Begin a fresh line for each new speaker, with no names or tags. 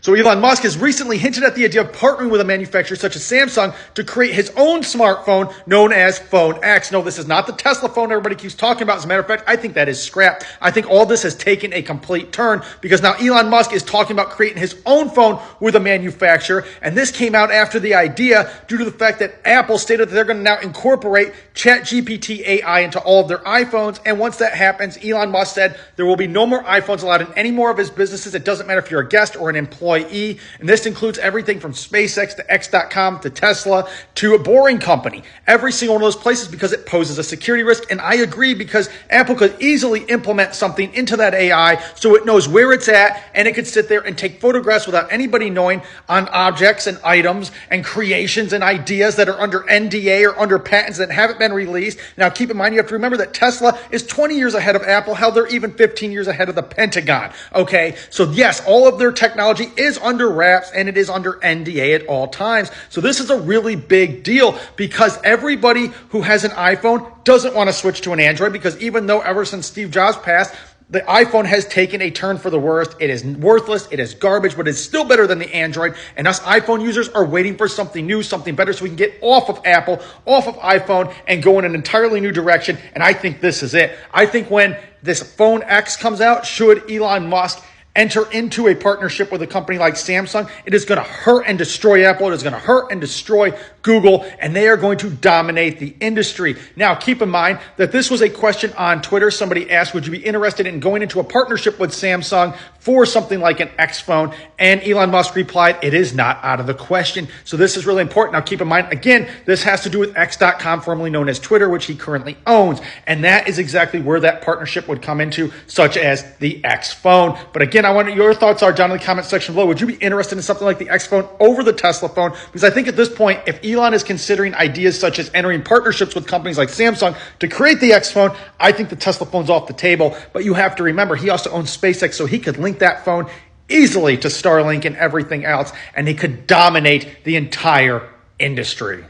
So Elon Musk has recently hinted at the idea of partnering with a manufacturer such as Samsung to create his own smartphone known as Phone X. No, this is not the Tesla phone everybody keeps talking about. As a matter of fact, I think that is scrap. I think all this has taken a complete turn because now Elon Musk is talking about creating his own phone with a manufacturer. And this came out after the idea due to the fact that Apple stated that they're going to now incorporate ChatGPT AI into all of their iPhones. And once that happens, Elon Musk said there will be no more iPhones allowed in any more of his businesses. It doesn't matter if you're a guest or an employee. And this includes everything from SpaceX to X.com to Tesla to a Boring Company. Every single one of those places because it poses a security risk. And I agree because Apple could easily implement something into that AI so it knows where it's at and it could sit there and take photographs without anybody knowing on objects and items and creations and ideas that are under NDA or under patents that haven't been released. Now, keep in mind, you have to remember that Tesla is 20 years ahead of Apple. Hell, they're even 15 years ahead of the Pentagon. Okay, so yes, all of their technology is under wraps and it is under NDA at all times. So this is a really big deal because everybody who has an iPhone doesn't want to switch to an Android because even though ever since Steve Jobs passed, the iPhone has taken a turn for the worst. It is worthless. It is garbage, but it's still better than the Android. And us iPhone users are waiting for something new, something better so we can get off of Apple, off of iPhone and go in an entirely new direction. And I think this is it. I think when this Phone X comes out, should Elon Musk enter into a partnership with a company like Samsung, it is going to hurt and destroy Apple. It is going to hurt and destroy Google, and they are going to dominate the industry. Now, keep in mind that this was a question on Twitter. Somebody asked, would you be interested in going into a partnership with Samsung for something like an X phone? And Elon Musk replied, it is not out of the question. So this is really important. Now, keep in mind, again, this has to do with X.com, formerly known as Twitter, which he currently owns. And that is exactly where that partnership would come into, such as the X phone. But again, I want your thoughts are down in the comment section below. Would you be interested in something like the X phone over the Tesla phone? Because I think at this point, if Elon is considering ideas such as entering partnerships with companies like Samsung to create the X phone, I think the Tesla phone's off the table. But you have to remember, he also owns SpaceX, so he could link that phone easily to Starlink and everything else, and he could dominate the entire industry.